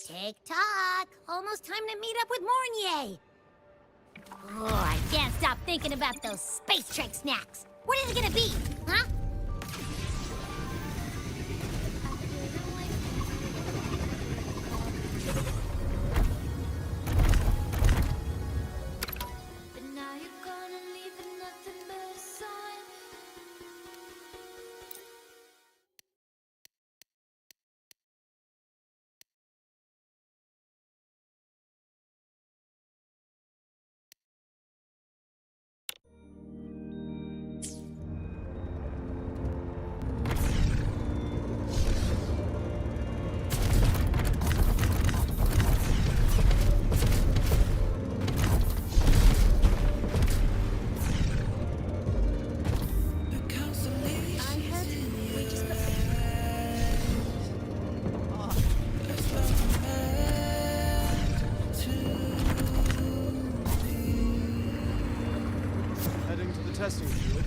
Tick-tock! Almost time to meet up with Mornier! Oh, I can't stop thinking about those space trek snacks! What is it gonna be, huh? But now you're gonna leave with nothing but a sign. Heading to the testing field.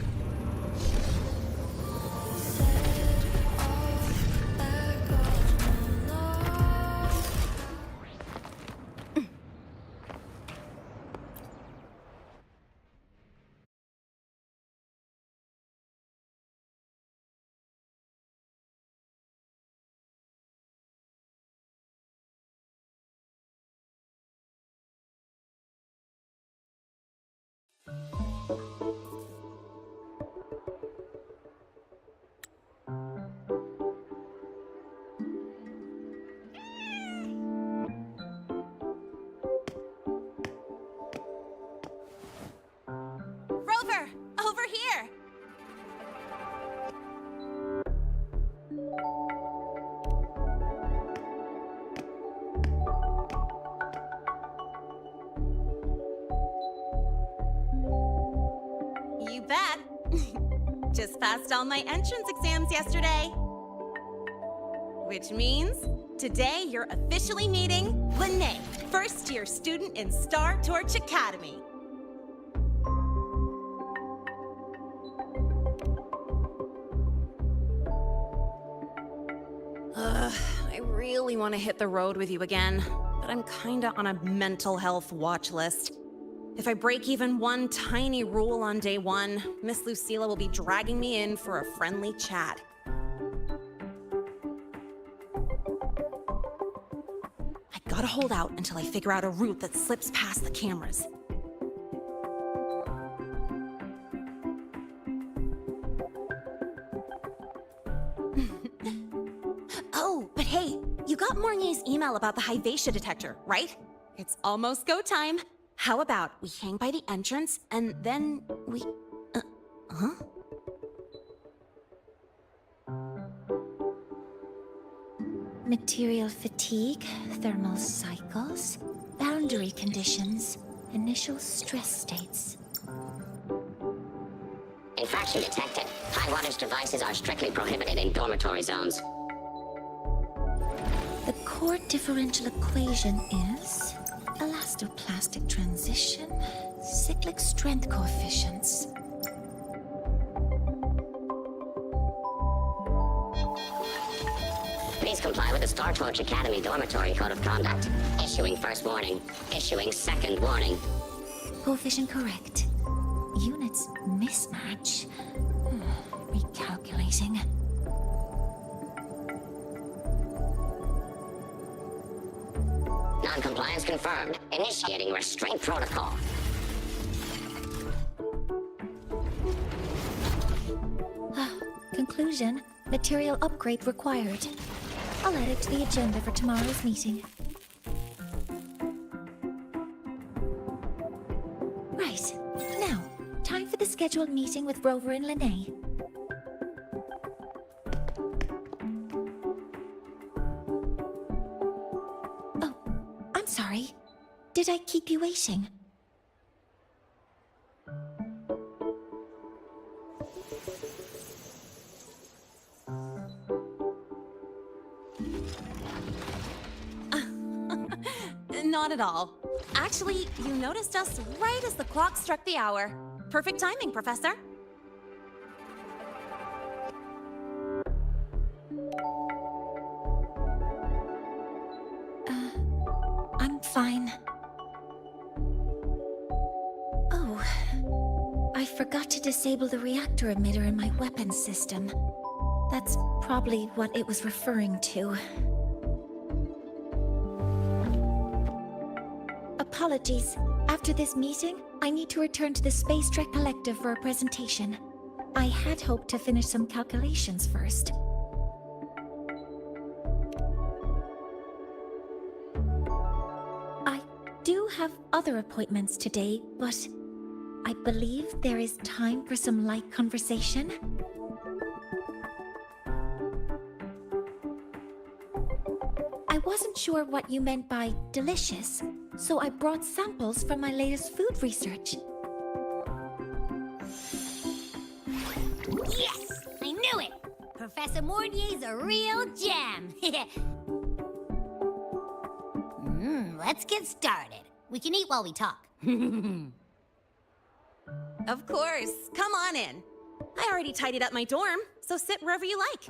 Rover, over here! You bet. Just passed all my entrance exams yesterday. Which means today you're officially meeting Lene, first-year student in Star Torch Academy. I really want to hit the road with you again, but I'm kinda on a mental health watch list. If I break even one tiny rule on day one, Miss Lucilla will be dragging me in for a friendly chat. I gotta hold out until I figure out a route that slips past the cameras. Oh, but hey, you got Mornier's email about the Hyvatia detector, right? It's almost go time. How about we hang by the entrance and then we... huh? Material fatigue, thermal cycles, boundary conditions, initial stress states. Infraction detected. High wattage devices are strictly prohibited in dormitory zones. The core differential equation is elastoplastic transition, cyclic strength coefficients. Please comply with the Star Torch Academy Dormitory Code of Conduct. Issuing first warning. Issuing second warning. Coefficient correct. Units mismatch. Recalculating. Non-compliance confirmed. Initiating restraint protocol. conclusion, material upgrade required. I'll add it to the agenda for tomorrow's meeting. Right. Now, time for the scheduled meeting with Rover and Lene. Oh, I'm sorry. Did I keep you waiting? Not at all. Actually, you noticed us right as the clock struck the hour. Perfect timing, Professor. I'm fine. Oh, I forgot to disable the reactor emitter in my weapons system. That's probably what it was referring to. Apologies. After this meeting, I need to return to the Space Trek Collective for a presentation. I had hoped to finish some calculations first. I do have other appointments today, but I believe there is time for some light conversation. I wasn't sure what you meant by delicious, so I brought samples from my latest food research. Yes! I knew it! Professor Mornier's a real gem! Let's get started. We can eat while we talk. Of course. Come on in. I already tidied up my dorm, so sit wherever you like.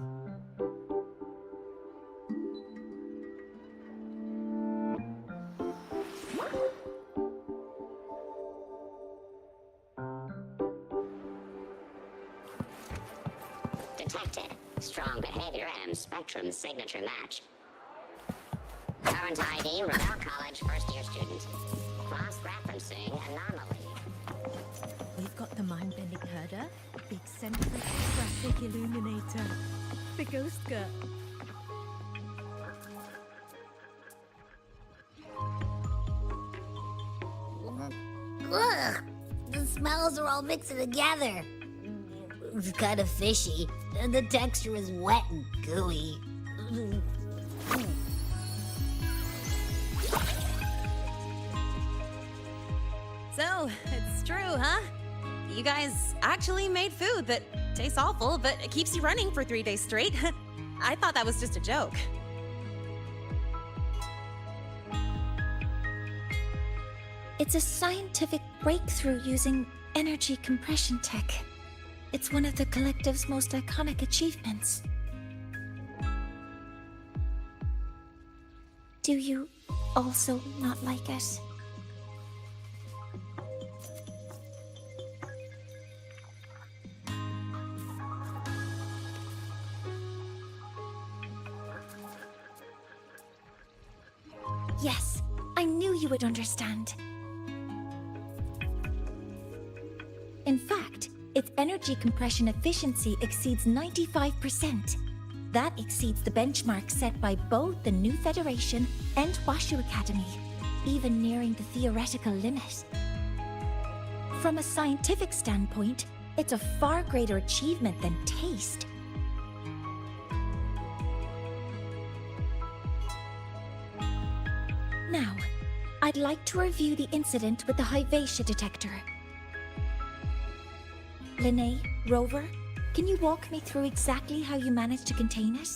Detected. Strong behavior and spectrum signature match. Current ID, Rebel College first-year student. Cross-referencing anomaly. We've got the mind-bending herder, the eccentric traffic illuminator, the ghost girl. Ugh! The smells are all mixing together. It's kind of fishy, and the texture is wet and gooey. So, it's true, huh? You guys actually made food that tastes awful, but it keeps you running for 3 days straight. I thought that was just a joke. It's a scientific breakthrough using energy compression tech. It's one of the Collective's most iconic achievements. Do you also not like it? Yes, I knew you would understand. In fact, its energy compression efficiency exceeds 95%. That exceeds the benchmark set by both the New Federation and Washu Academy, even nearing the theoretical limit. From a scientific standpoint, it's a far greater achievement than taste. Now, I'd like to review the incident with the Hyvatia detector. Lene, Rover, can you walk me through exactly how you managed to contain it?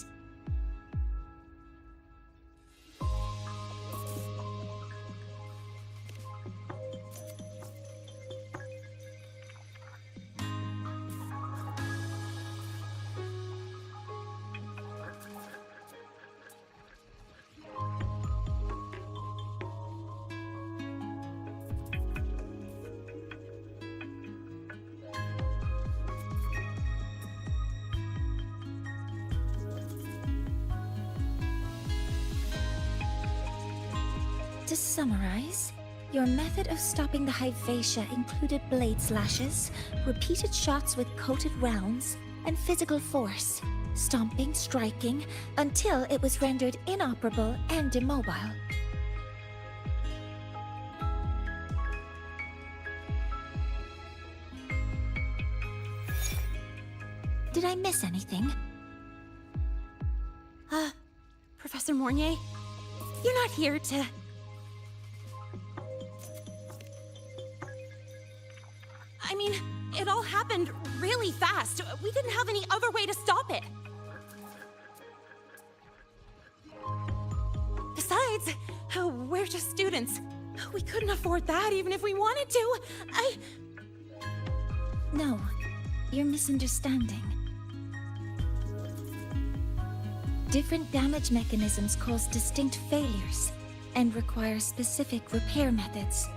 To summarize, your method of stopping the Hyvatia included blade slashes, repeated shots with coated realms, and physical force, stomping, striking, until it was rendered inoperable and immobile. Did I miss anything? Professor Mornier, you're not here to... I mean, it all happened really fast. We didn't have any other way to stop it. Besides, we're just students. We couldn't afford that even if we wanted to. No, you're misunderstanding. Different damage mechanisms cause distinct failures and require specific repair methods.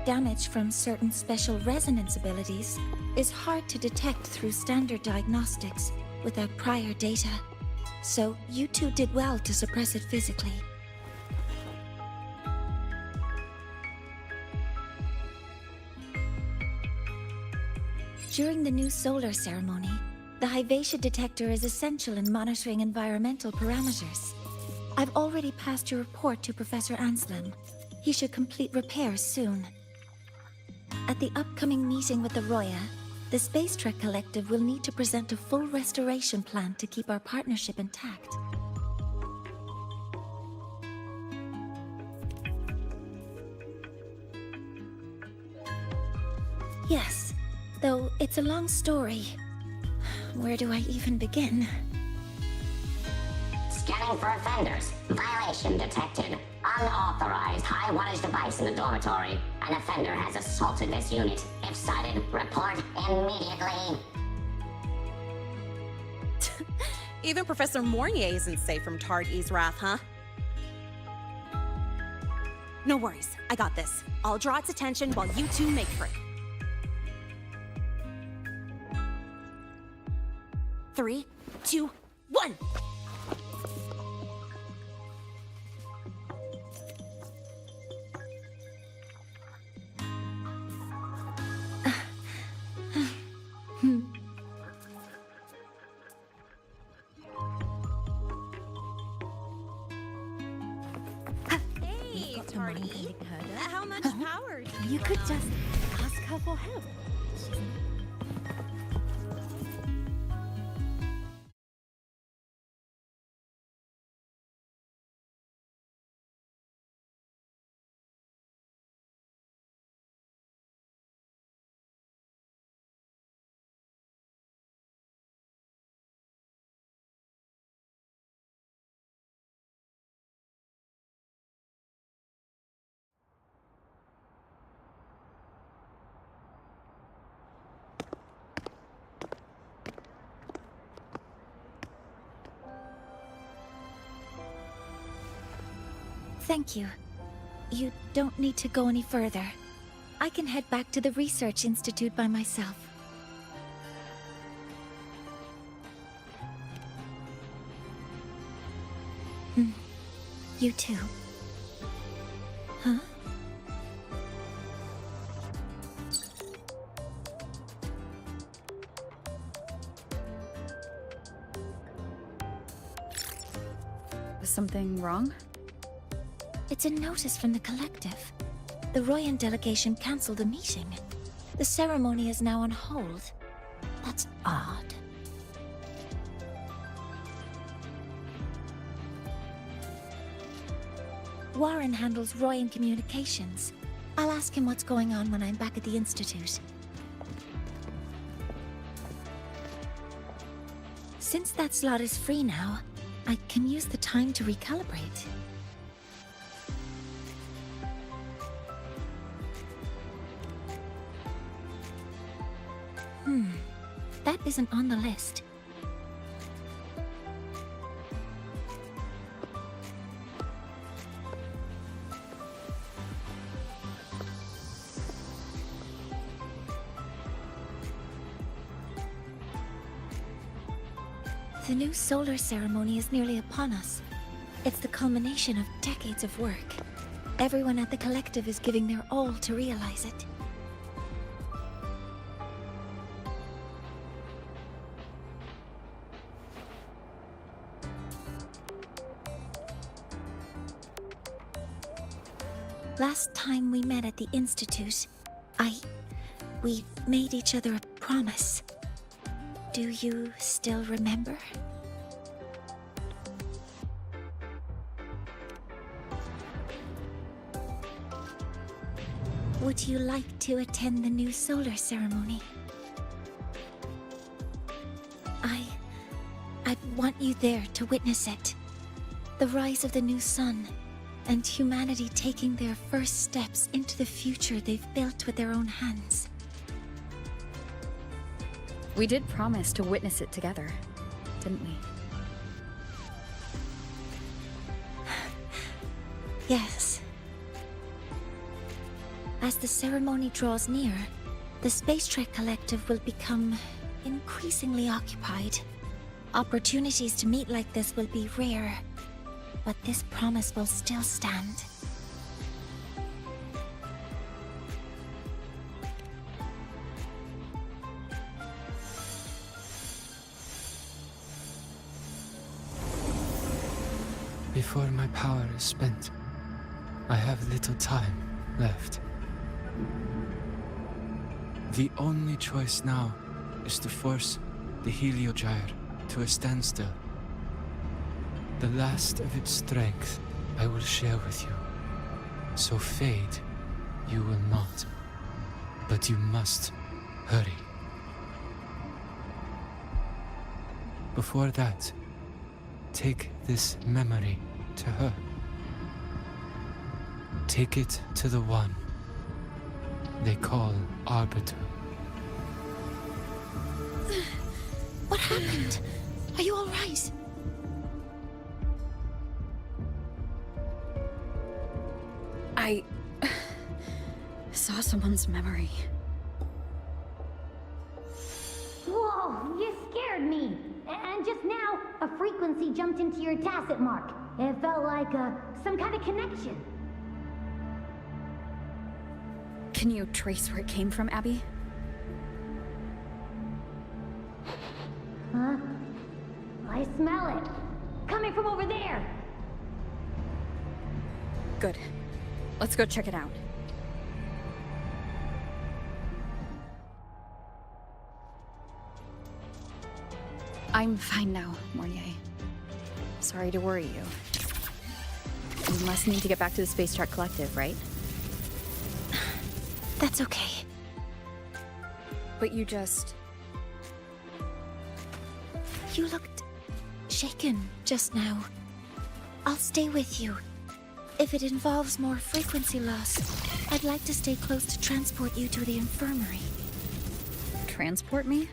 Damage from certain special resonance abilities is hard to detect through standard diagnostics without prior data, so you two did well to suppress it physically. During the new solar ceremony, the Hyvatia detector is essential in monitoring environmental parameters. I've already passed your report to Professor Anselm. He should complete repairs soon. At the upcoming meeting with the Roya, the Space Trek Collective will need to present a full restoration plan to keep our partnership intact. Yes, though it's a long story. Where do I even begin? Scanning for offenders. Violation detected. Unauthorized high wattage device in the dormitory. An offender has assaulted this unit. If sighted, report immediately. Even Professor Mornier isn't safe from Tard-E's wrath, huh? No worries, I got this. I'll draw its attention while you two make for it. 3, 2, 1! Hey, Got the Tardy. mind-bending herder. How much power do You could just ask her for help. Thank you. You don't need to go any further. I can head back to the Research Institute by myself. You too. Huh? Was something wrong? It's a notice from the collective. The Royan delegation cancelled the meeting. The ceremony is now on hold. That's odd. Warren handles Royan communications. I'll ask him what's going on when I'm back at the Institute. Since that slot is free now, I can use the time to recalibrate. That isn't on the list. The new solar ceremony is nearly upon us. It's the culmination of decades of work. Everyone at the collective is giving their all to realize it. Last time we met at the Institute, we made each other a promise. Do you still remember? Would you like to attend the new solar ceremony? I'd want you there to witness it. The rise of the new sun, and humanity taking their first steps into the future they've built with their own hands. We did promise to witness it together, didn't we? Yes. As the ceremony draws near, the Space Trek Collective will become increasingly occupied. Opportunities to meet like this will be rare, but this promise will still stand. Before my power is spent, I have little time left. The only choice now is to force the Heliogyre to a standstill. The last of its strength I will share with you. So fade, you will not. But you must hurry. Before that, take this memory to her. Take it to the one they call Arbiter. What happened? Are you all right? I saw someone's memory. Whoa, you scared me. And just now, a frequency jumped into your tacit mark. It felt like some kind of connection. Can you trace where it came from, Abby? Huh? I smell it. Coming from over there. Good. Let's go check it out. I'm fine now, Mornier. Sorry to worry you. You must need to get back to the Space Trek Collective, right? That's okay. But you just... You looked shaken just now. I'll stay with you. If it involves more frequency loss, I'd like to stay close to transport you to the infirmary. transport me?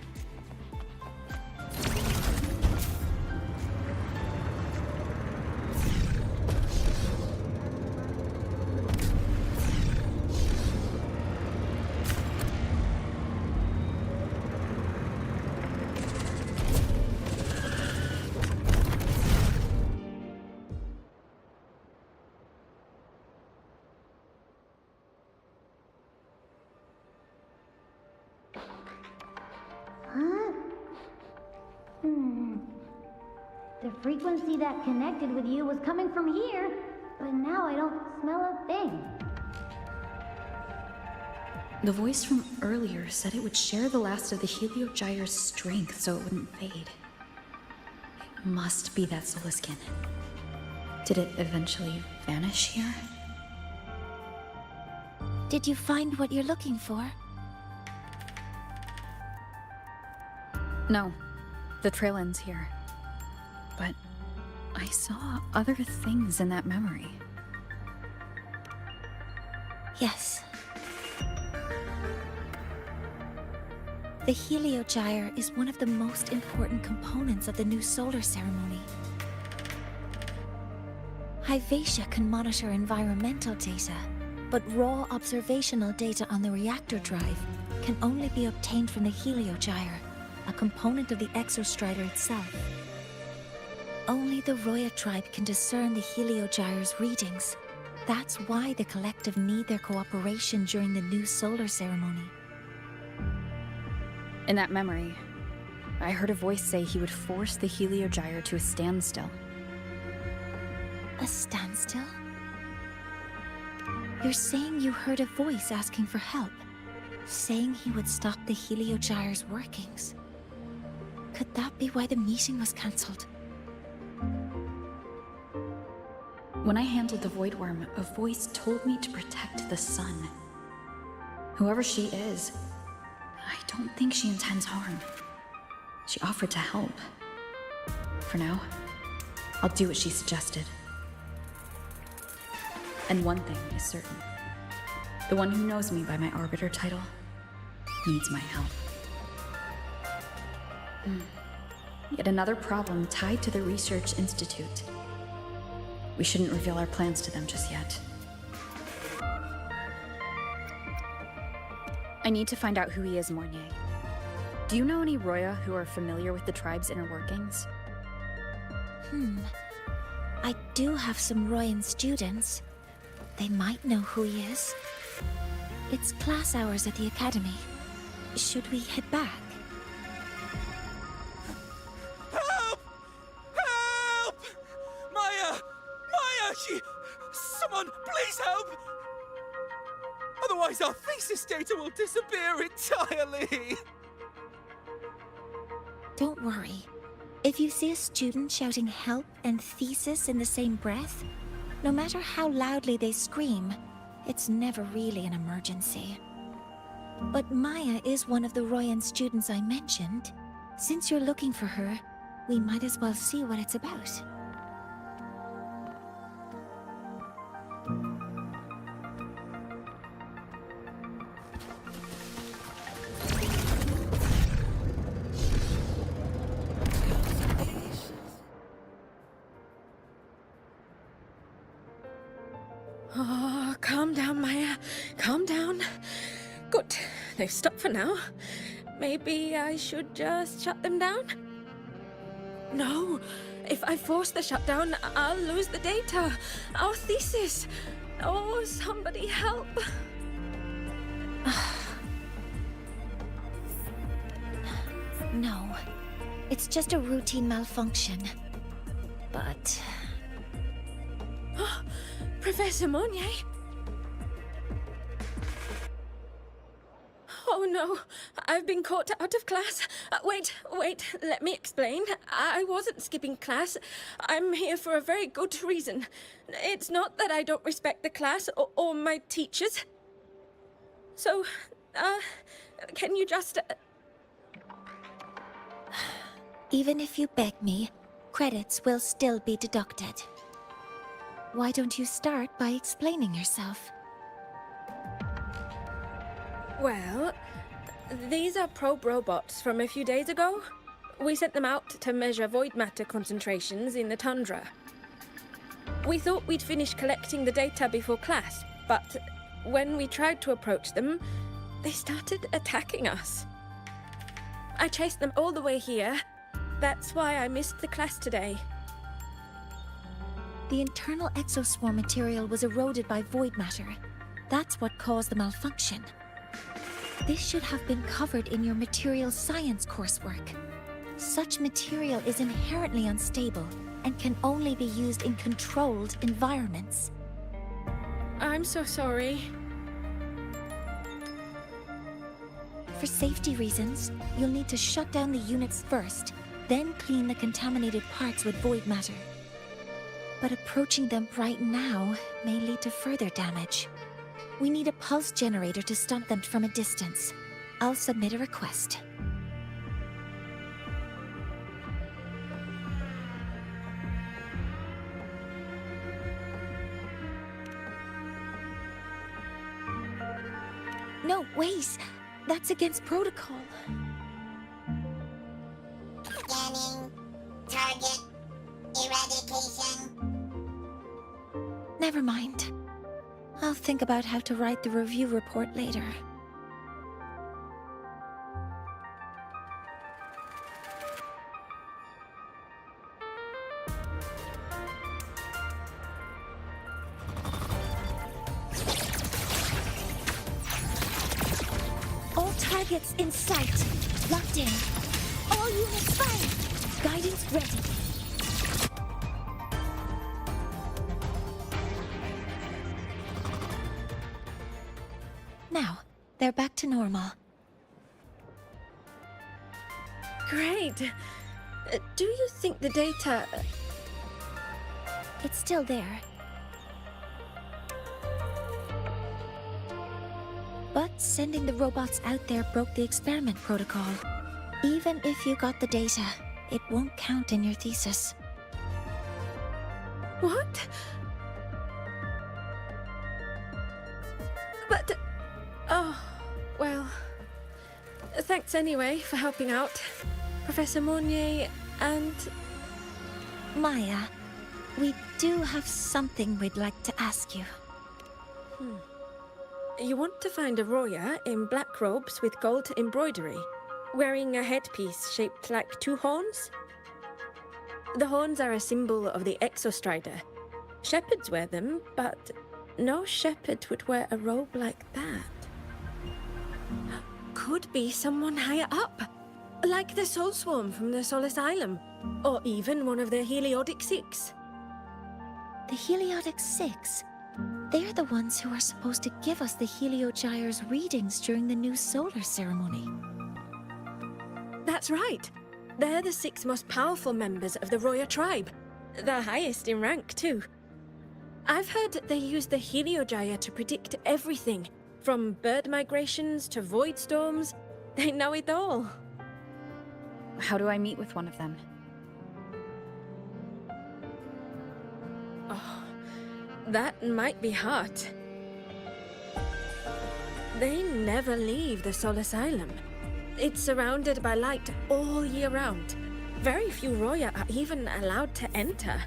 The frequency that connected with you was coming from here, but now I don't smell a thing. The voice from earlier said it would share the last of the Heliogyre's strength so it wouldn't fade. It must be that solar skin. Did it eventually vanish here? Did you find what you're looking for? No, the trail ends here. But I saw other things in that memory. Yes. The Heliogyre is one of the most important components of the new solar ceremony. Hyvatia can monitor environmental data, but raw observational data on the reactor drive can only be obtained from the Heliogyre, a component of the Exostrider itself. Only the Roya tribe can discern the Heliogyre's readings. That's why the collective need their cooperation during the new solar ceremony. In that memory, I heard a voice say he would force the Heliogyre to a standstill. A standstill? You're saying you heard a voice asking for help, saying he would stop the Heliogyre's workings. Could that be why the meeting was cancelled? When I handled the Void Worm, a voice told me to protect the sun. Whoever she is, I don't think she intends harm. She offered to help. For now, I'll do what she suggested. And one thing is certain. The one who knows me by my Arbiter title needs my help. Yet another problem tied to the Research Institute. We shouldn't reveal our plans to them just yet. I need to find out who he is, Mornier. Do you know any Roya who are familiar with the tribe's inner workings? I do have some Royan students. They might know who he is. It's class hours at the academy. Should we head back? Help! Help! Maya! Maya! Someone, please help! Otherwise our thesis data will disappear entirely! Don't worry. If you see a student shouting help and thesis in the same breath, no matter how loudly they scream, it's never really an emergency. But Maya is one of the Royan students I mentioned. Since you're looking for her, we might as well see what it's about. Oh, calm down, Maya. Calm down. Good. They've stopped for now. Maybe I should just shut them down? No. If I force the shutdown, I'll lose the data. Our thesis. Oh, somebody help. No. It's just a routine malfunction. But... Professor Monnier? Oh no, I've been caught out of class. Wait, let me explain. I wasn't skipping class. I'm here for a very good reason. It's not that I don't respect the class or my teachers. So, can you just... Even if you beg me, credits will still be deducted. Why don't you start by explaining yourself? Well, these are probe robots from a few days ago. We sent them out to measure void matter concentrations in the tundra. We thought we'd finish collecting the data before class, but when we tried to approach them, they started attacking us. I chased them all the way here. That's why I missed the class today. The internal exoswarm material was eroded by void matter. That's what caused the malfunction. This should have been covered in your material science coursework. Such material is inherently unstable and can only be used in controlled environments. I'm so sorry. For safety reasons, you'll need to shut down the units first, then clean the contaminated parts with void matter. But approaching them right now may lead to further damage. We need a pulse generator to stop them from a distance. I'll submit a request. No, wait! That's against protocol. Scanning. Target. Eradication. Never mind. I'll think about how to write the review report later. All targets in sight. Locked in. All units fire. Guidance ready. Now, they're back to normal. Great. Do you think the data... It's still there. But sending the robots out there broke the experiment protocol. Even if you got the data, it won't count in your thesis. What? But... Oh, well... Thanks anyway for helping out, Professor Mournier and... Maya, we do have something we'd like to ask you. You want to find a Roya in black robes with gold embroidery, wearing a headpiece shaped like two horns? The horns are a symbol of the Exostrider. Shepherds wear them, but no shepherd would wear a robe like that. Could be someone higher up, like the Soul Swarm from the Soul Asylum, or even one of the Heliodic Six. The Heliodic Six? They're the ones who are supposed to give us the Heliogyre's readings during the new solar ceremony. That's right. They're the 6 most powerful members of the Roya tribe. The highest in rank, too. I've heard they use the Heliogyre to predict everything, from bird migrations to void storms. They know it all. How do I meet with one of them? Oh, that might be hard. They never leave the Soul Asylum. It's surrounded by light all year round. Very few Roya are even allowed to enter.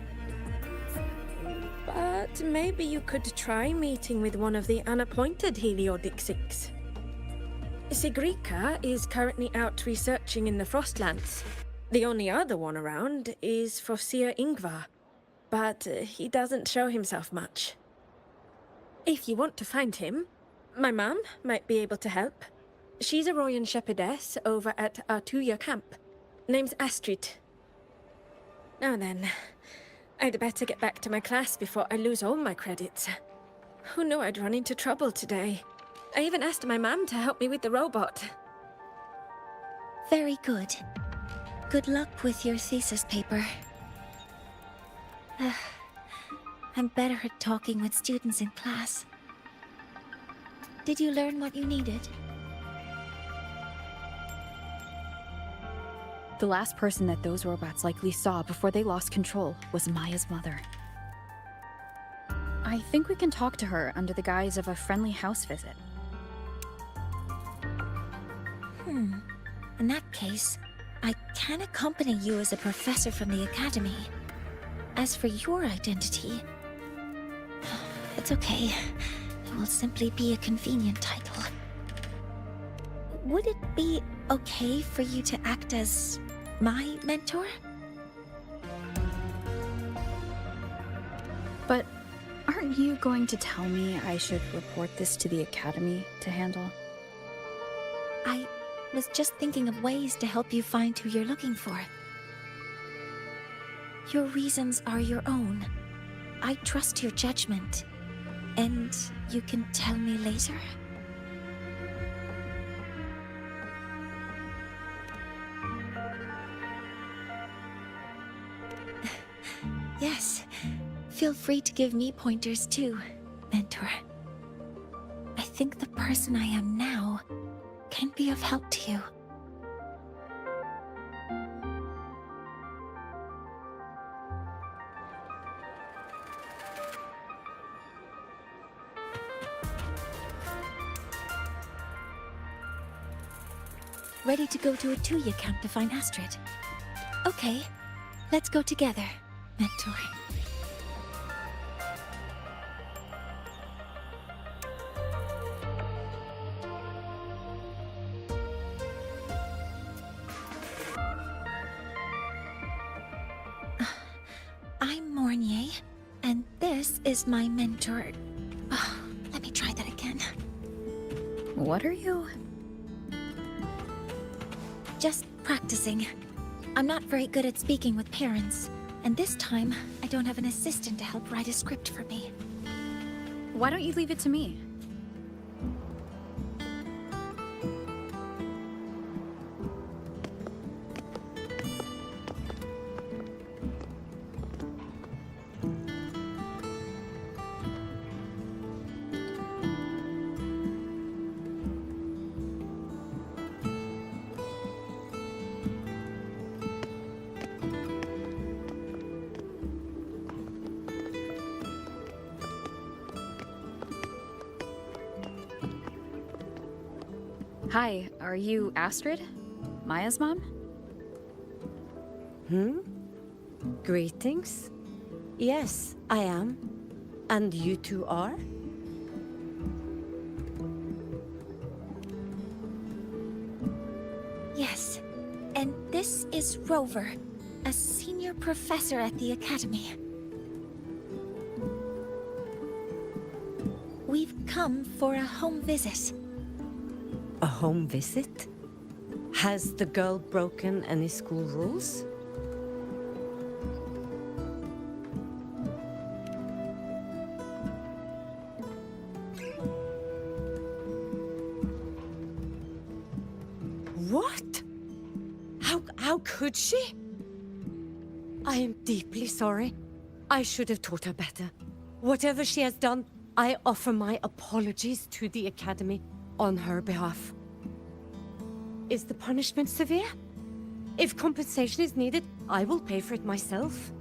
But maybe you could try meeting with one of the unappointed Heliodic Six. Sigrika is currently out researching in the Frostlands. The only other one around is Fosir Ingvar, but he doesn't show himself much. If you want to find him, my mum might be able to help. She's a Royan shepherdess over at Artuya camp. Name's Astrid. Now then, I'd better get back to my class before I lose all my credits. Who knew I'd run into trouble today? I even asked my mum to help me with the robot. Very good. Good luck with your thesis paper. I'm better at talking with students in class. Did you learn what you needed? The last person that those robots likely saw before they lost control was Maya's mother. I think we can talk to her under the guise of a friendly house visit. In that case, I can accompany you as a professor from the academy. As for your identity, it's okay. It will simply be a convenient title. Would it be okay for you to act as my mentor? But aren't you going to tell me I should report this to the academy to handle? I was just thinking of ways to help you find who you're looking for. Your reasons are your own. I trust your judgment. And you can tell me later? Yes. Feel free to give me pointers too, mentor. I think the person I am now can be of help to you. Ready to go to Artuya camp to find Astrid? Okay, let's go together, mentor. I'm Mournier, and this is my mentor. Oh, let me try that again. What are you? Just practicing. I'm not very good at speaking with parents, and this time I don't have an assistant to help write a script for me. Why don't you leave it to me? Hi, are you Astrid? Maya's mom? Greetings. Yes, I am. And you two are? Yes. And this is Rover, a senior professor at the Academy. We've come for a home visit. A home visit? Has the girl broken any school rules? What? How could she? I am deeply sorry. I should have taught her better. Whatever she has done, I offer my apologies to the Academy on her behalf. Is the punishment severe? If compensation is needed, I will pay for it myself.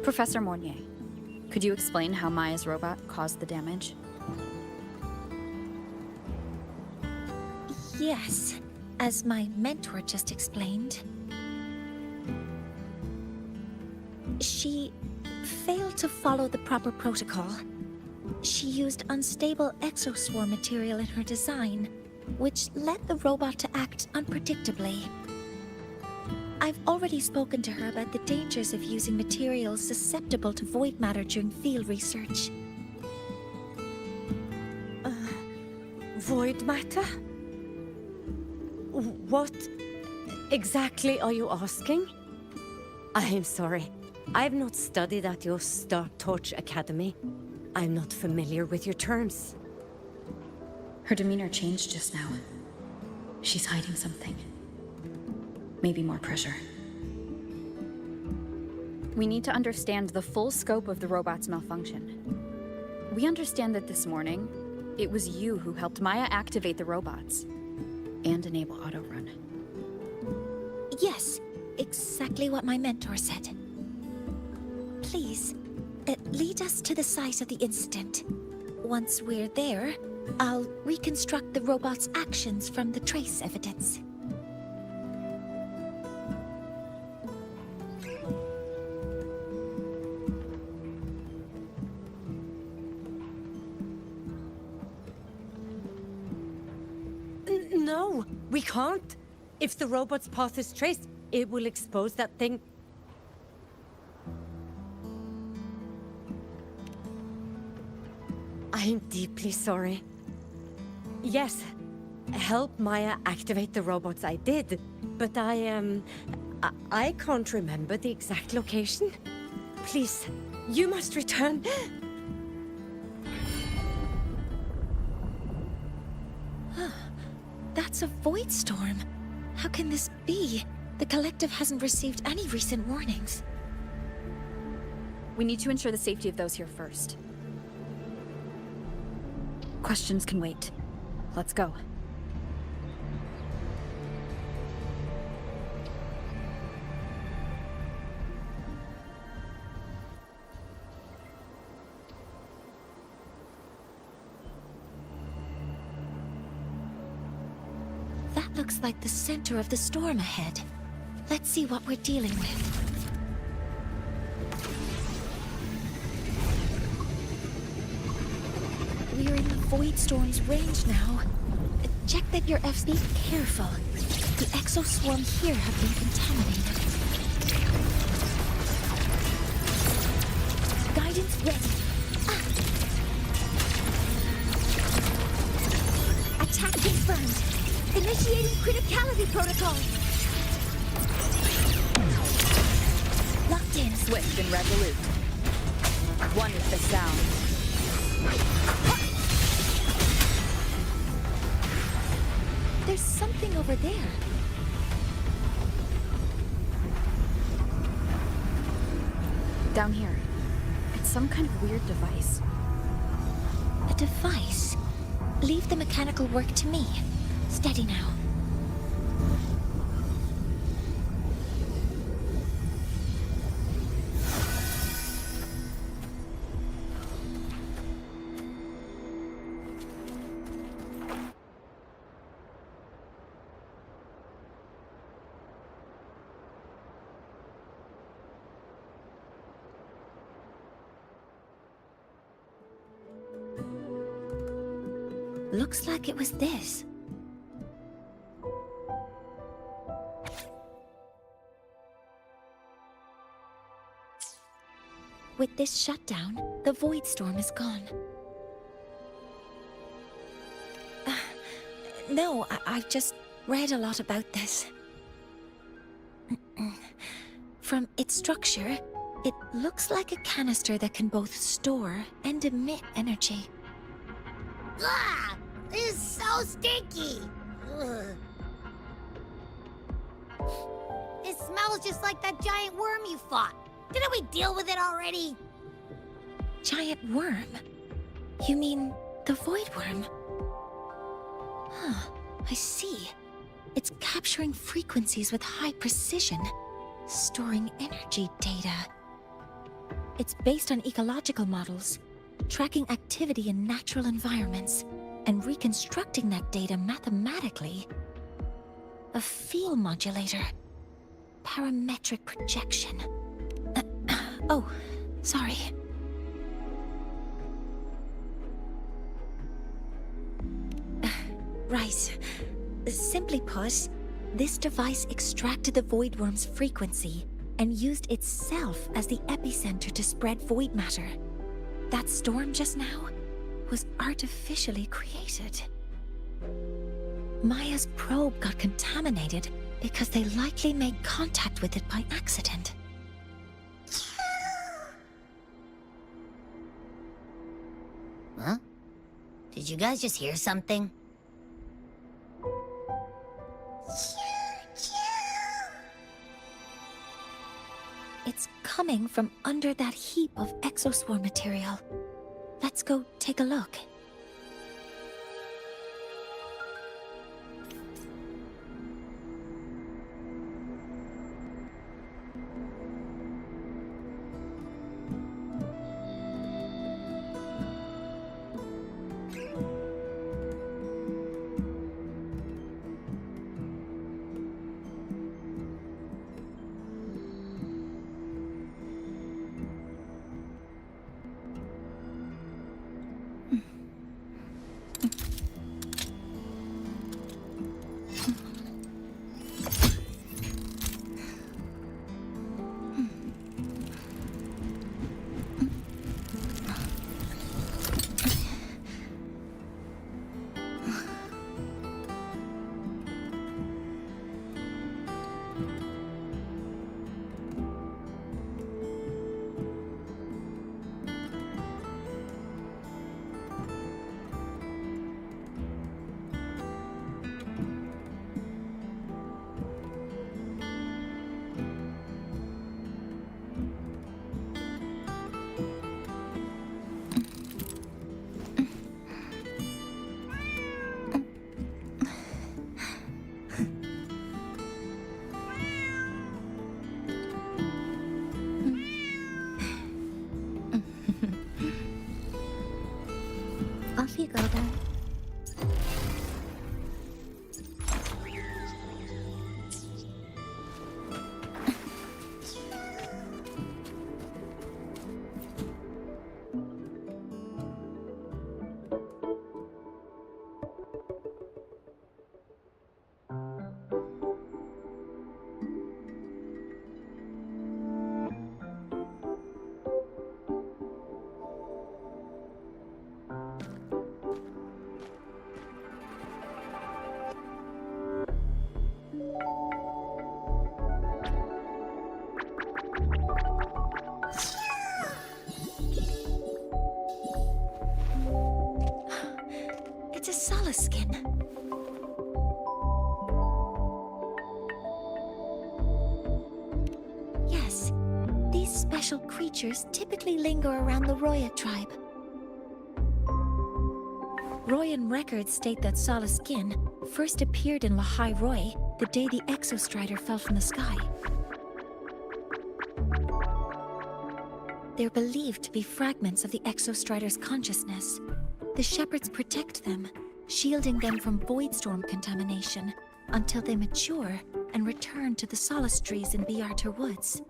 Professor Mornier, could you explain how Maya's robot caused the damage? Yes, as my mentor just explained. She failed to follow the proper protocol. She used unstable exoswarm material in her design, which led the robot to act unpredictably. I've already spoken to her about the dangers of using materials susceptible to void matter during field research. Void matter? What exactly are you asking? I am sorry. I've not studied at your Star Torch Academy. I'm not familiar with your terms. Her demeanor changed just now. She's hiding something. Maybe more pressure. We need to understand the full scope of the robot's malfunction. We understand that this morning, it was you who helped Maya activate the robots and enable auto-run. Yes, exactly what my mentor said. Please, lead us to the site of the incident. Once we're there, I'll reconstruct the robot's actions from the trace evidence. No, we can't. If the robot's path is traced, it will expose that thing. I am deeply sorry. Yes, help Maya activate the robots I did, but I can't remember the exact location. Please, you must return. That's a void storm. How can this be? The collective hasn't received any recent warnings. We need to ensure the safety of those here first. Questions can wait. Let's go. That looks like the center of the storm ahead. Let's see what we're dealing with. We're in the void storm's range now. Check that your Fs. Be careful. The exoswarm here have been contaminated. Guidance ready. Attack confirmed. Initiating criticality protocol. Locked in. Swift and resolute. One with the sound. There's something over there. Down here. It's some kind of weird device. A device? Leave the mechanical work to me. Steady now. Looks like it was this. With this shutdown, the Void Storm is gone. No, I've just read a lot about this. From its structure, it looks like a canister that can both store and emit energy. Ugh! This is so stinky! Ugh. It smells just like that giant worm you fought. Didn't we deal with it already? Giant worm? You mean the Void Worm? Huh, I see. It's capturing frequencies with high precision, storing energy data. It's based on ecological models, tracking activity in natural environments, and reconstructing that data mathematically. A field modulator. Parametric projection. Oh, sorry. Right. Simply put, this device extracted the Void Worm's frequency and used itself as the epicenter to spread void matter. That storm just now was artificially created. Maya's probe got contaminated because they likely made contact with it by accident. Huh? Did you guys just hear something? It's coming from under that heap of exospore material. Let's go take a look. Off you go, then. It's a Solace skin. Yes, these special creatures typically linger around the Roya tribe. Royan records state that Solace skin first appeared in Lahai Roy the day the Exostrider fell from the sky. They're believed to be fragments of the Exostrider's consciousness. The shepherds protect them, shielding them from void storm contamination until they mature and return to the Solace trees in Biarter Woods.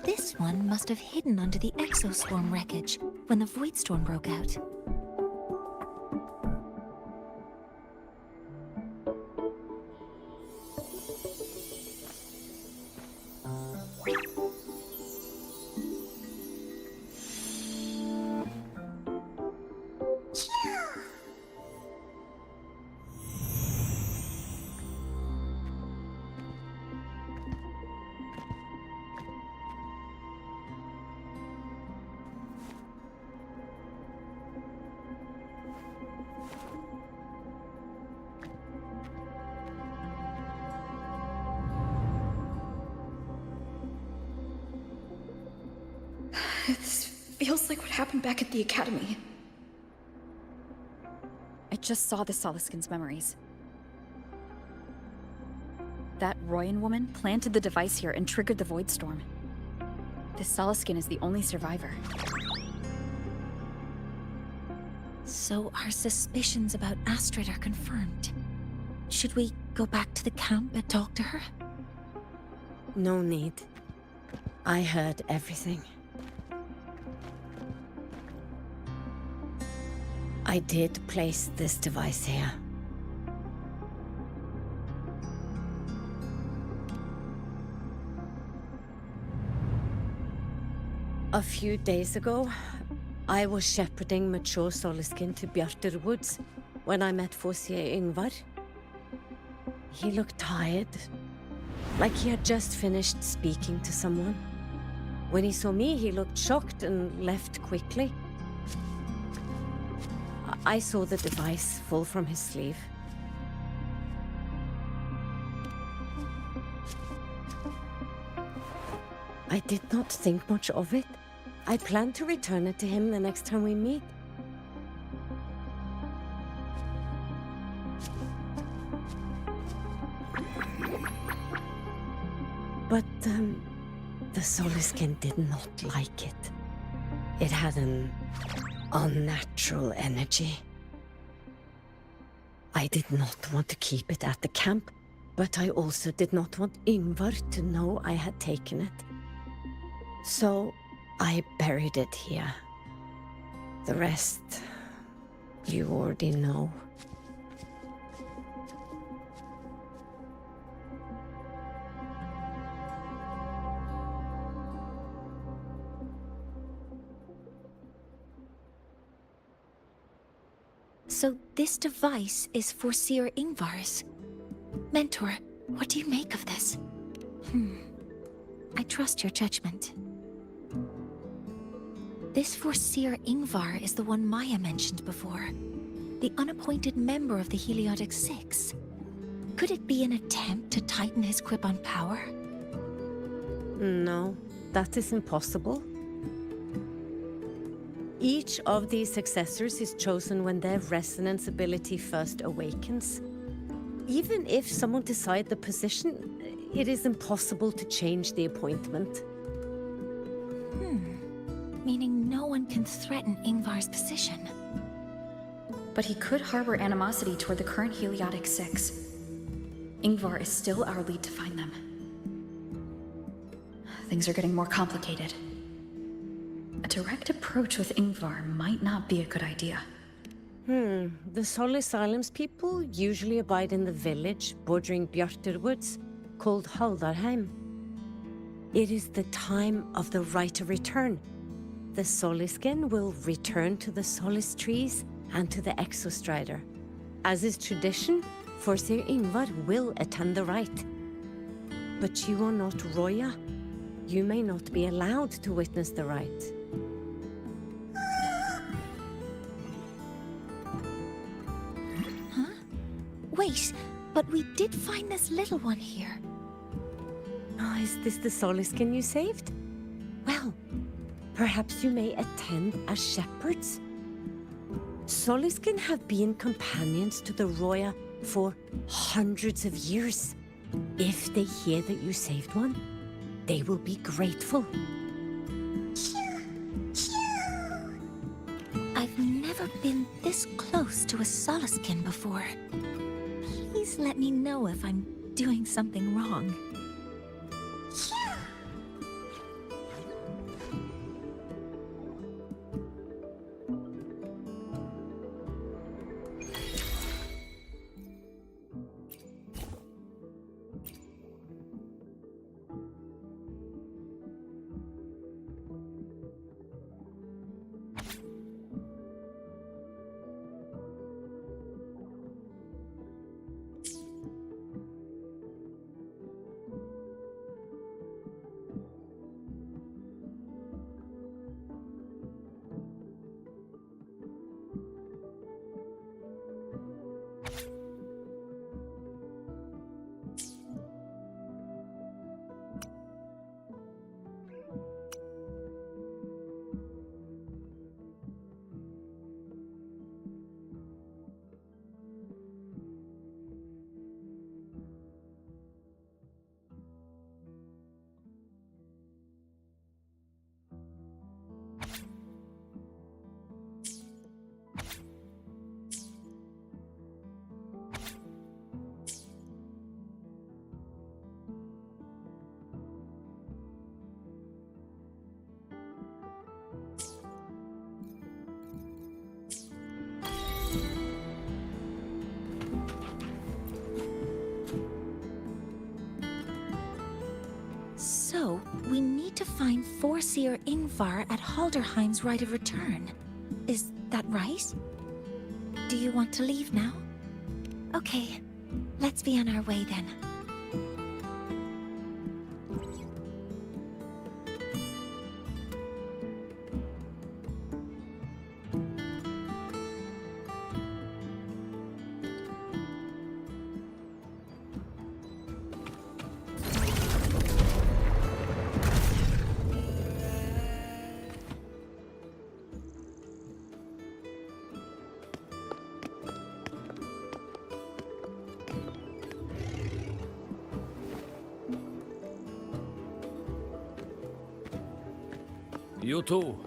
This one must have hidden under the exoswarm wreckage when the void storm broke out. This feels like what happened back at the academy. I just saw the Soliskin's memories. That Royan woman planted the device here and triggered the Void Storm. The Soliskin is the only survivor. So our suspicions about Astrid are confirmed. Should we go back to the camp and talk to her? No need. I heard everything. I did place this device here. A few days ago, I was shepherding mature Soliskin to Bjartur Woods when I met Fossier Yngvar. He looked tired, like he had just finished speaking to someone. When he saw me, he looked shocked and left quickly. I saw the device fall from his sleeve. I did not think much of it. I plan to return it to him the next time we meet. But, the Soliskin did not like it. It had an unnatural energy. I did not want to keep it at the camp, but I also did not want Yngvar to know I had taken it. So I buried it here. The rest, you already know. So this device is for Seer Yngvar's. Mentor, what do you make of this? I trust your judgment. This Forseer Yngvar is the one Maya mentioned before. The unappointed member of the Heliotic Six. Could it be an attempt to tighten his grip on power? No, that is impossible. Each of these successors is chosen when their resonance ability first awakens. Even if someone decides the position, it is impossible to change the appointment. Meaning no one can threaten Yngvar's position. But he could harbor animosity toward the current Heliotic Six. Yngvar is still our lead to find them. Things are getting more complicated. A direct approach with Yngvar might not be a good idea. The Solis Islands people usually abide in the village bordering Bjartur Woods, called Haldarheim. It is the time of the right of return. The Soliskin will return to the Solis trees and to the Exostrider. As is tradition, Forseer Yngvar will attend the rite. But you are not Roya. You may not be allowed to witness the rite. Wait, but we did find this little one here. Oh, is this the Soliskin you saved? Well, perhaps you may attend as shepherds. Soliskin have been companions to the Roya for hundreds of years. If they hear that you saved one, they will be grateful. I've never been this close to a Soliskin before. Please let me know if I'm doing something wrong. So, we need to find Forseer Ingvar at Halderheim's Rite of Return. Is that right? Do you want to leave now? Okay, let's be on our way then. You too.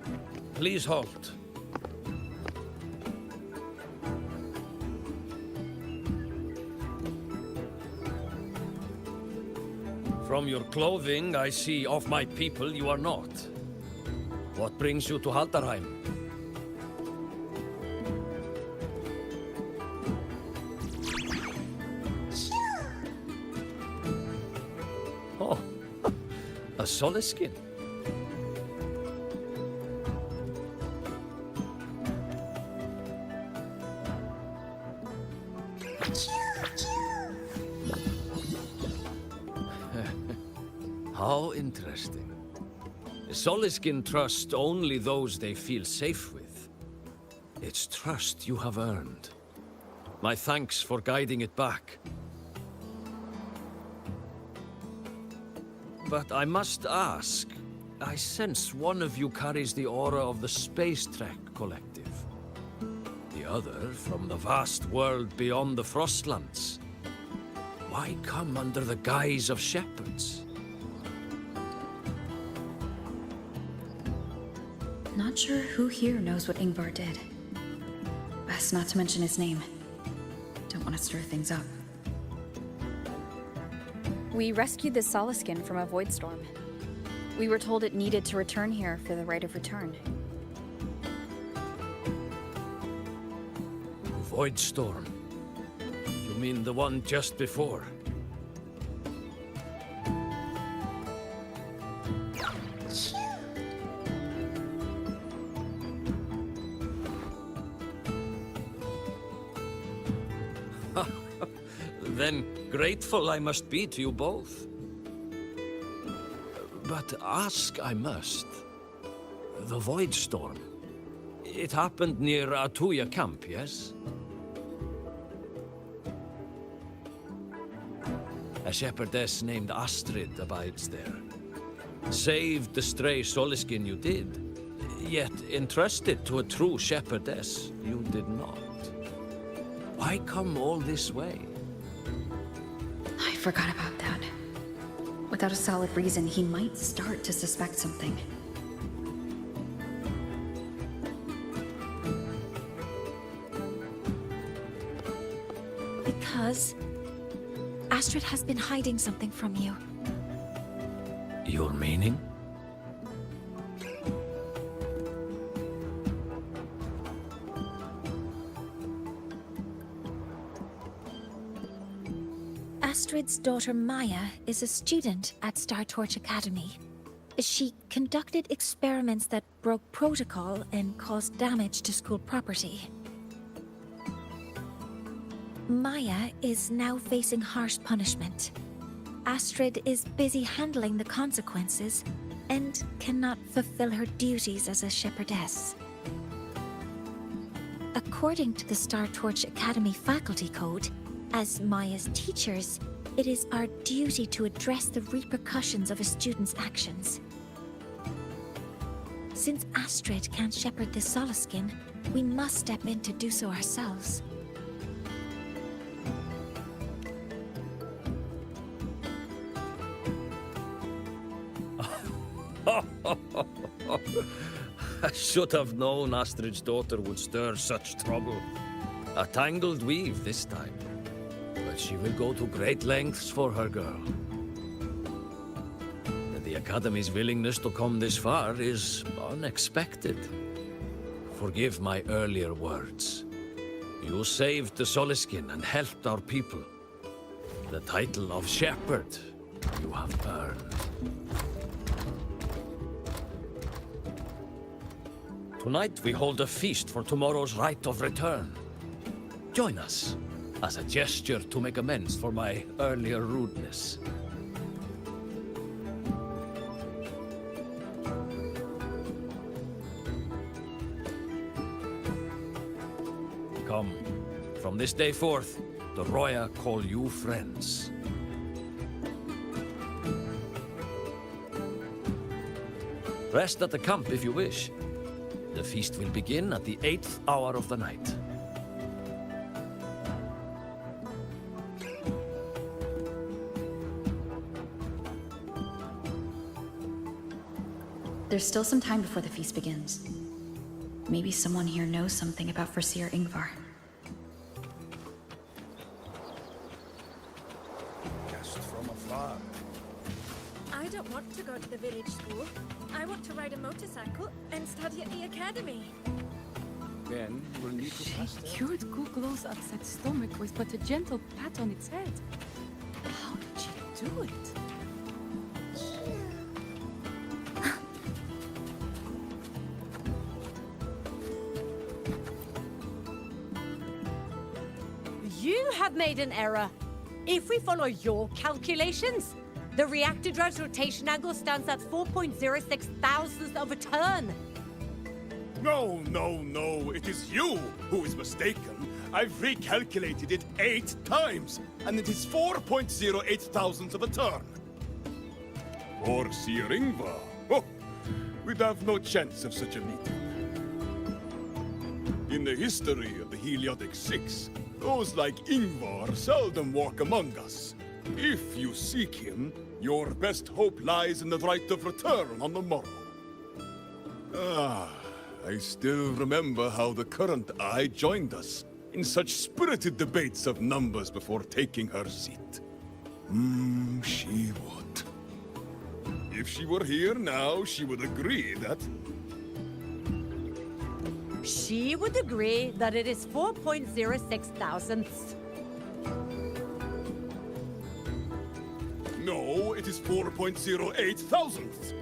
Please halt. From your clothing, I see of my people you are not. What brings you to Haldarheim? Oh, a Soliskin. How interesting. Soliskin trust only those they feel safe with. It's trust you have earned. My thanks for guiding it back. But I must ask, I sense one of you carries the aura of the Space Trek Collective. The other from the vast world beyond the Frostlands. Why come under the guise of shepherds? Not sure who here knows what Ingvar did. Best not to mention his name. Don't want to stir things up. We rescued the Soliskin from a void storm. We were told it needed to return here for the Rite of Return. Void storm? You mean the one just before? Then grateful I must be to you both. But ask I must. The Void Storm. It happened near Atuya camp, yes? A shepherdess named Astrid abides there. Saved the stray Soliskin you did, yet entrusted to a true shepherdess you did not. Why come all this way? I forgot about that. Without a solid reason, he might start to suspect something. Because Astrid has been hiding something from you. Your meaning? Astrid's daughter Maya is a student at Star Torch Academy. She conducted experiments that broke protocol and caused damage to school property. Maya is now facing harsh punishment. Astrid is busy handling the consequences and cannot fulfill her duties as a shepherdess. According to the Star Torch Academy faculty code, as Maya's teachers, it is our duty to address the repercussions of a student's actions. Since Astrid can't shepherd the Soliskin, we must step in to do so ourselves. I should have known Astrid's daughter would stir such trouble. A tangled weave this time. But she will go to great lengths for her girl. The Academy's willingness to come this far is unexpected. Forgive my earlier words. You saved the Soliskin and helped our people. The title of shepherd you have earned. Tonight we hold a feast for tomorrow's rite of return. Join us, as a gesture to make amends for my earlier rudeness. Come, from this day forth, the Roya call you friends. Rest at the camp if you wish. The feast will begin at the 8th hour of the night. There's still some time before the feast begins. Maybe someone here knows something about Foreseer Ingvar. Just from afar. I don't want to go to the village school. I want to ride a motorcycle and study at the academy. Then we'll need to pass there. Cured Googlo's upset stomach with but a gentle pat on its head. How did she do it? You have made an error. If we follow your calculations, the reactor drive's rotation angle stands at 4.06 thousandths of a turn. No, no, no. It is you who is mistaken. I've recalculated it 8 times, and it is 4.08 thousandths of a turn. Or Sir Ingvar. Oh, we'd have no chance of such a meeting. In the history of the Heliotic Six, those like Ingvar seldom walk among us. If you seek him, your best hope lies in the right of return on the morrow. Ah, I still remember how the current eye joined us in such spirited debates of numbers before taking her seat. She would. If she were here now, she would agree that... She would agree that it is 4.06 thousandths. No, it is 4.08 thousandths.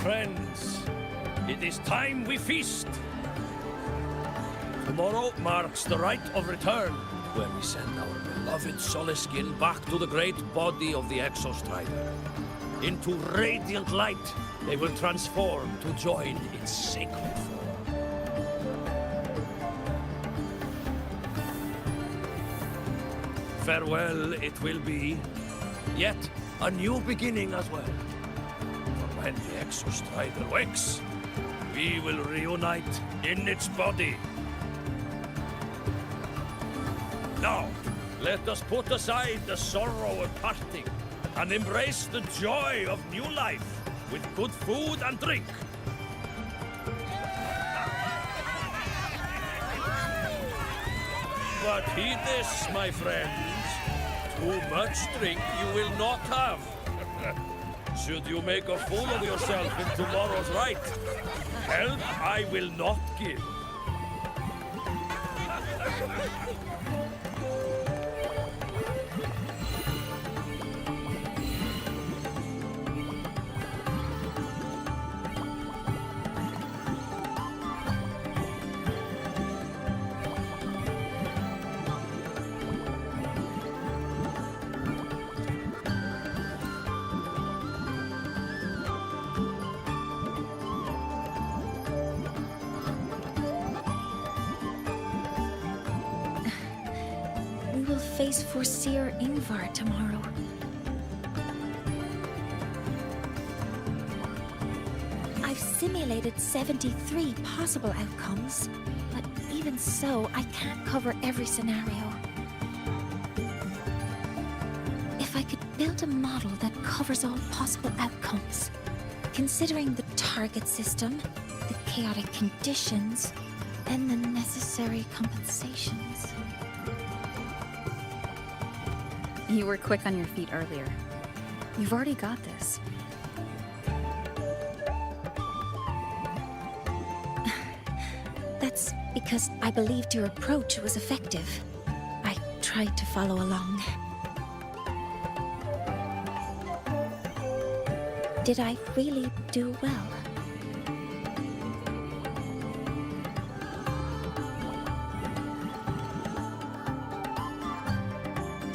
Friends, it is time we feast. Tomorrow marks the rite of return, where we send our beloved Soliskin back to the great body of the Exostrider. Into radiant light, they will transform to join its sacred form. Farewell it will be, yet a new beginning as well. When the Exostrider wakes, we will reunite in its body. Now, let us put aside the sorrow of parting and embrace the joy of new life with good food and drink. But heed this, my friends. Too much drink you will not have. Should you make a fool of yourself in tomorrow's rite, help I will not give. Space Foreseer Ingvar tomorrow. I've simulated 73 possible outcomes, but even so, I can't cover every scenario. If I could build a model that covers all possible outcomes, considering the target system, the chaotic conditions, and the necessary compensations. You were quick on your feet earlier. You've already got this. That's because I believed your approach was effective. I tried to follow along. Did I really do well?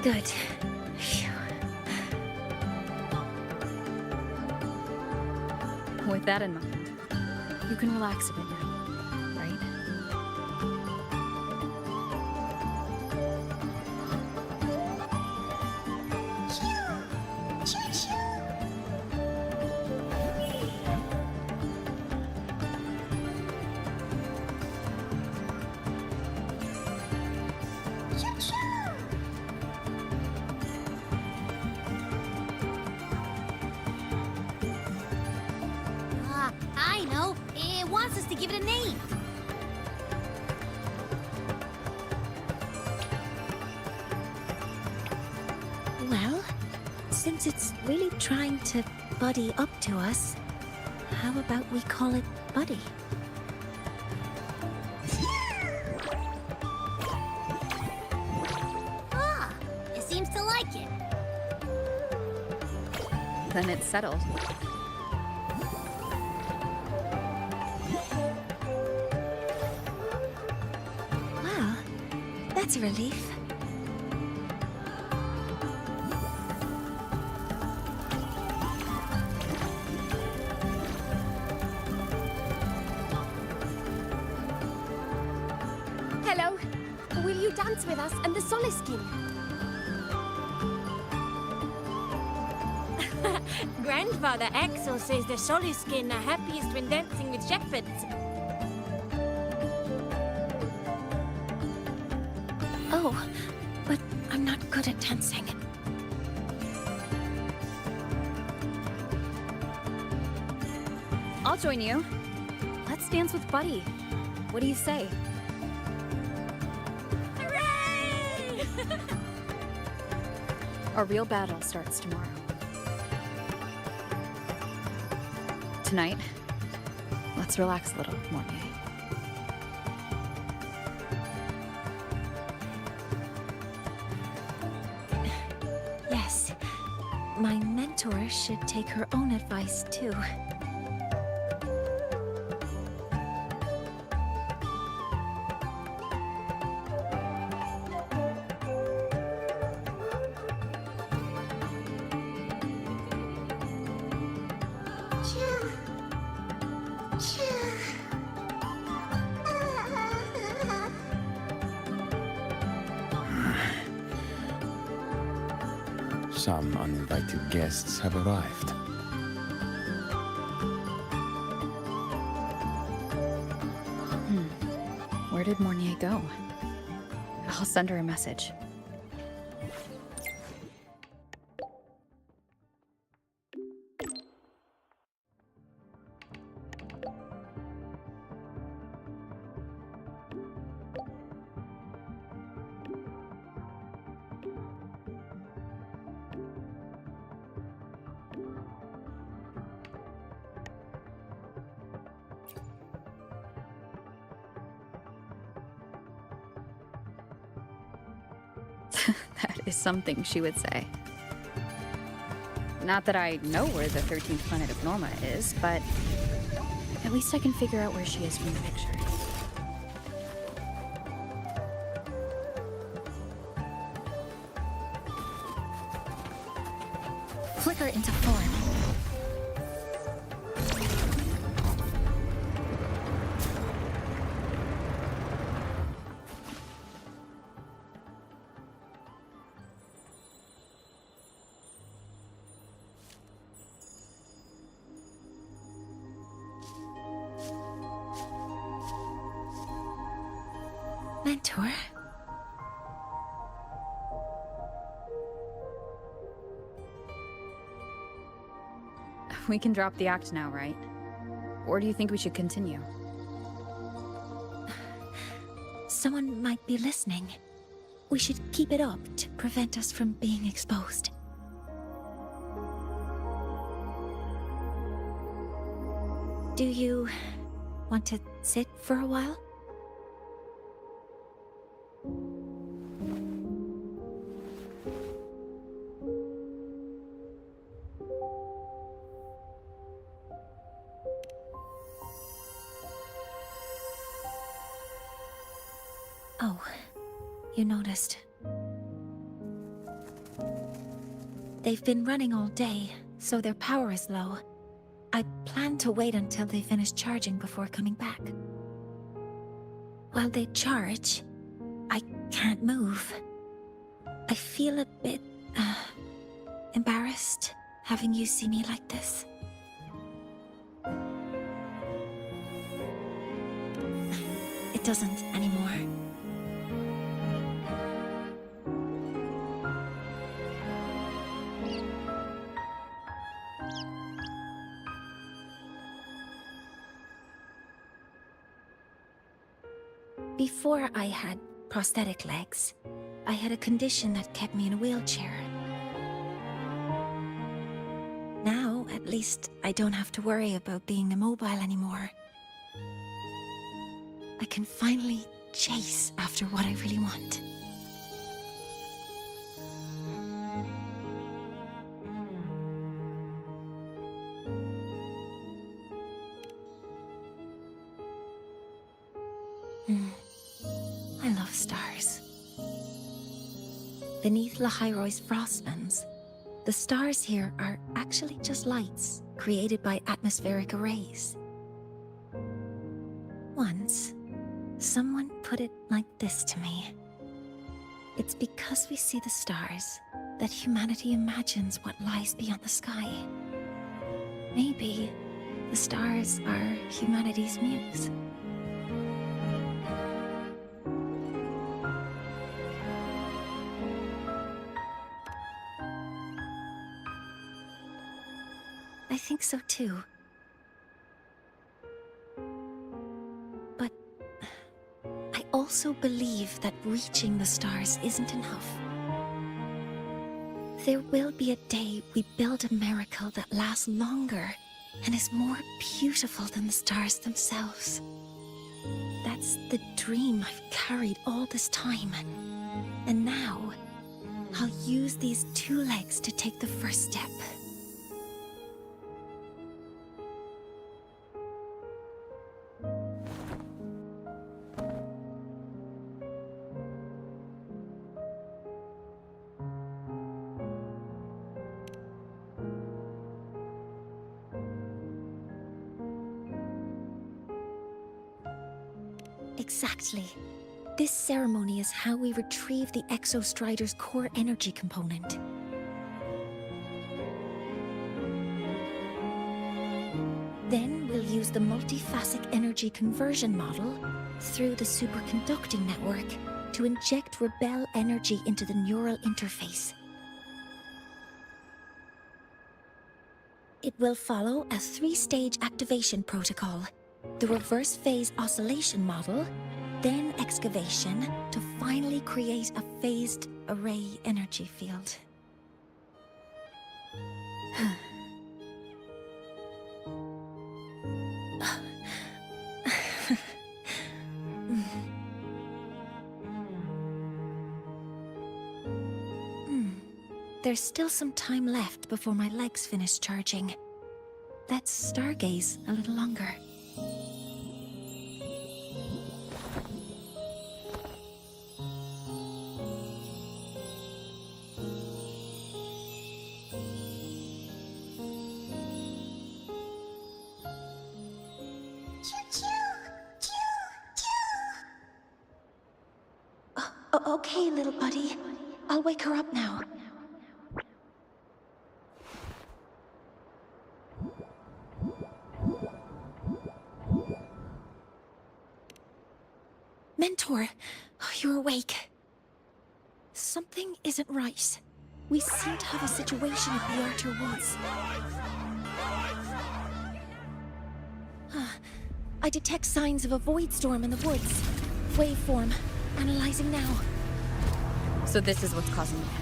Good. Phew. With that in mind, you can relax a bit now, right? I know. It wants us to give it a name. Well, since it's really trying to buddy up to us, how about we call it Buddy? Ah, it seems to like it. Then it's settled. Well, that's a relief. Hello. Will you dance with us and the Soliskin? Grandfather Axel says the Soliskin are happiest when dancing with shepherds. Oh, but I'm not good at dancing. I'll join you. Let's dance with Buddy. What do you say? Hooray! Our real battle starts tomorrow. Tonight, let's relax a little, Mornier. Yes. My mentor should take her own advice, too. Some uninvited guests have arrived. Where did Mornier go? I'll send her a message. That is something she would say. Not that I know where the 13th planet of Norma is, but at least I can figure out where she is from the picture. Flicker into form. mentor. We can drop the act now, right? Or do you think we should continue? Someone might be listening. We should keep it up to prevent us from being exposed. Do you want to sit for a while? Oh, you noticed. They've been running all day, so their power is low. I plan to wait until they finish charging before coming back. While they charge, I can't move. I feel a bit, embarrassed having you see me like this. It doesn't anymore. Before I had prosthetic legs, I had a condition that kept me in a wheelchair. Now, at least, I don't have to worry about being immobile anymore. I can finally chase after what I really want. I love stars. Beneath Lahairoy's frostlands, the stars here are actually just lights created by atmospheric arrays. Once, someone put it like this to me. It's because we see the stars that humanity imagines what lies beyond the sky. Maybe the stars are humanity's muse. I think so too. But I also believe that reaching the stars isn't enough. There will be a day we build a miracle that lasts longer and is more beautiful than the stars themselves. That's the dream I've carried all this time. And now, I'll use these two legs to take the first step. Exactly. This ceremony is how we retrieve the Exostrider's core energy component. Then we'll use the multiphasic energy conversion model through the superconducting network to inject rebel energy into the neural interface. It will follow a 3-stage activation protocol. The reverse phase oscillation model, then excavation to finally create a phased array energy field. There's still some time left before my legs finish charging. Let's stargaze a little longer. Okay, little buddy. I'll wake her up now. Mentor, you're awake. Something isn't right. We seem to have a situation at the Archer Woods. I detect signs of a void storm in the woods. Waveform. Analyzing now. So this is what's causing the panic.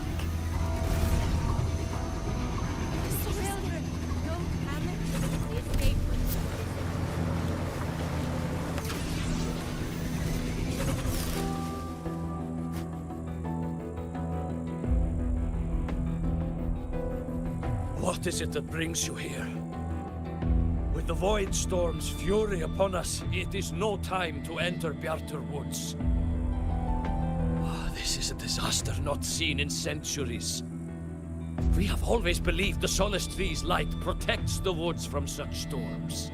What is it that brings you here? With the Void Storm's fury upon us, it is no time to enter Bjartur Woods. This is a disaster not seen in centuries. We have always believed the Solace Tree's light protects the woods from such storms.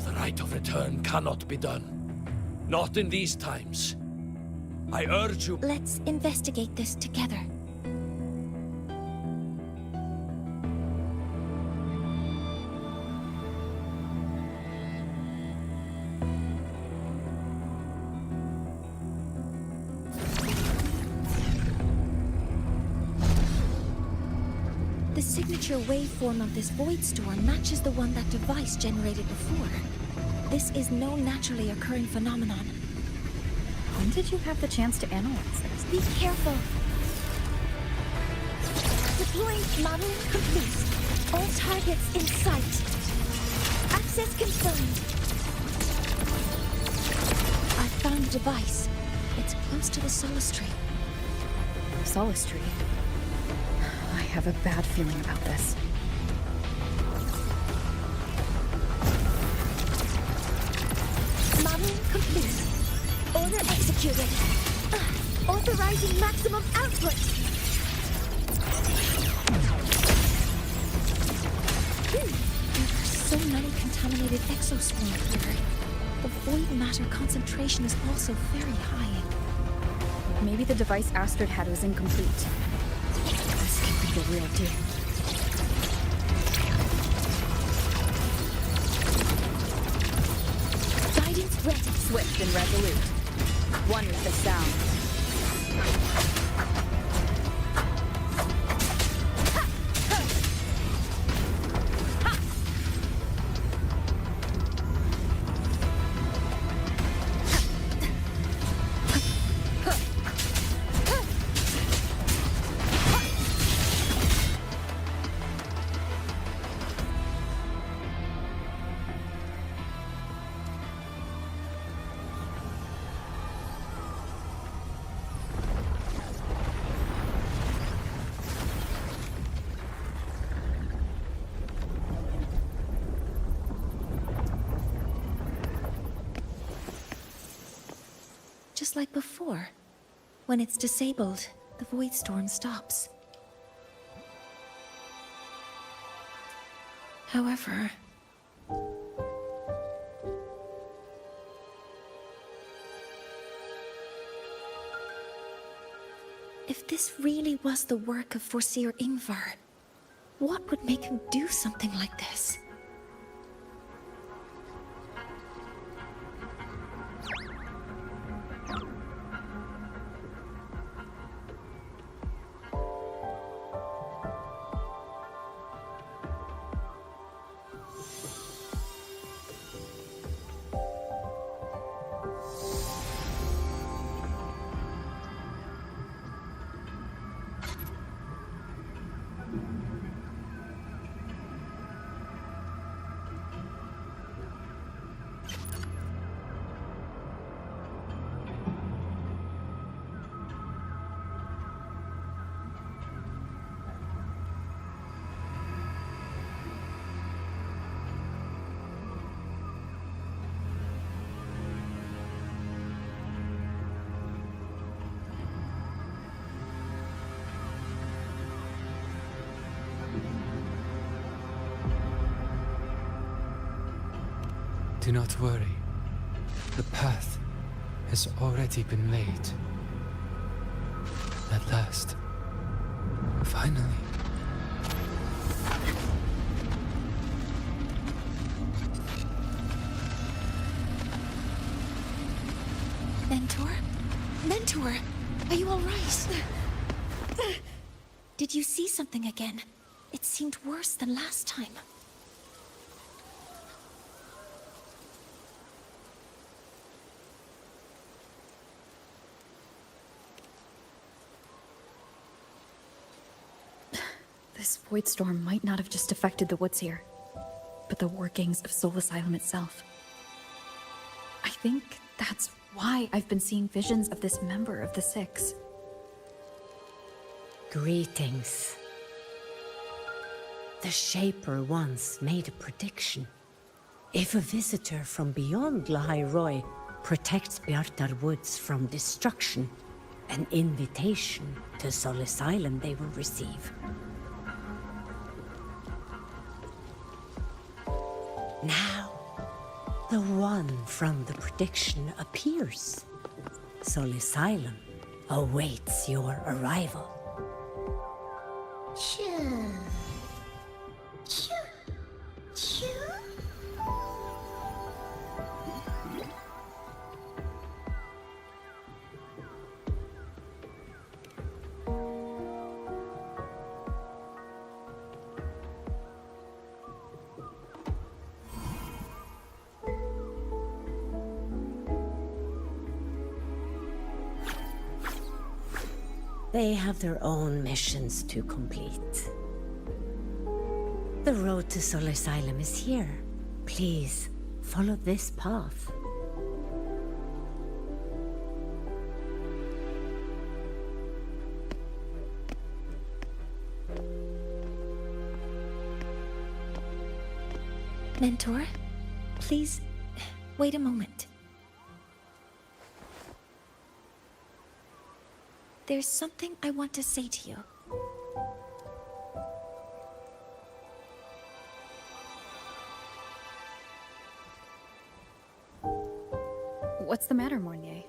The rite of return cannot be done. Not in these times. I urge you... Let's investigate this together. The signature waveform of this void storm matches the one that device generated before. This is no naturally occurring phenomenon. When did you have the chance to analyze this? Be careful. Deploying modeling complete. All targets in sight. Access confirmed. I found the device. It's close to the Solace Tree. Solace Tree? I have a bad feeling about this. Modeling complete. Order executed. Authorizing maximum output. There are so many contaminated exoswarms here. The void matter concentration is also very high. Maybe the device Astrid had was incomplete. This could be the real deal. Guidance ready. Swift and resolute. One with the sound. Just like before. When it's disabled, the void storm stops. However... if this really was the work of Foreseer Ingvar, what would make him do something like this? Do not worry. The path has already been laid. At last. Finally. Mentor? Mentor, are you all right? Did you see something again? It seemed worse than last time. This void storm might not have just affected the woods here, but the workings of Soul Asylum itself. I think that's why I've been seeing visions of this member of the Six. Greetings. The Shaper once made a prediction. If a visitor from beyond Lahairoi protects Bjartar Woods from destruction, an invitation to Soul Asylum they will receive. Now, the one from the prediction appears. Soul Asylum awaits your arrival. Choo. Choo. Choo. They have their own missions to complete. The road to Soul Asylum is here. Please, follow this path. Mentor, please, wait a moment. There's something I want to say to you. What's the matter, Mornier?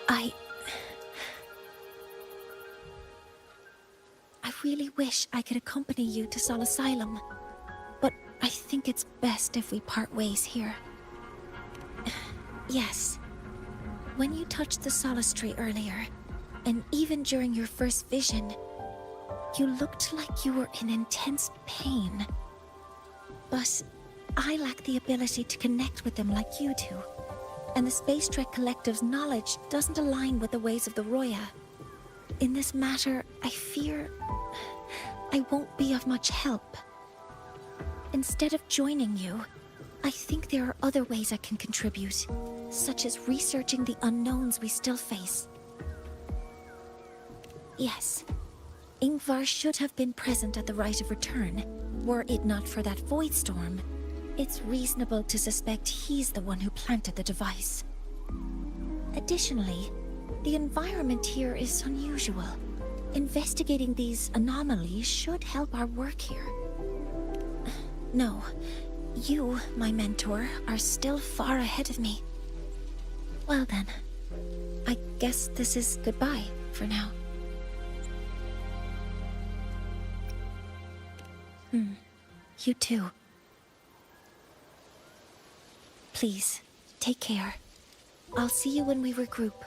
I really wish I could accompany you to Soul Asylum, but I think it's best if we part ways here. Yes. When you touched the solace tree earlier, and even during your first vision, you looked like you were in intense pain. But I lack the ability to connect with them like you do, and the Space Trek Collective's knowledge doesn't align with the ways of the Roya. In this matter, I fear I won't be of much help. Instead of joining you, I think there are other ways I can contribute, such as researching the unknowns we still face. Yes, Ingvar should have been present at the Rite of Return. Were it not for that void storm, it's reasonable to suspect he's the one who planted the device. Additionally, the environment here is unusual. Investigating these anomalies should help our work here. No. You, my mentor, are still far ahead of me. Well then, I guess this is goodbye for now. You too. Please, take care. I'll see you when we regroup.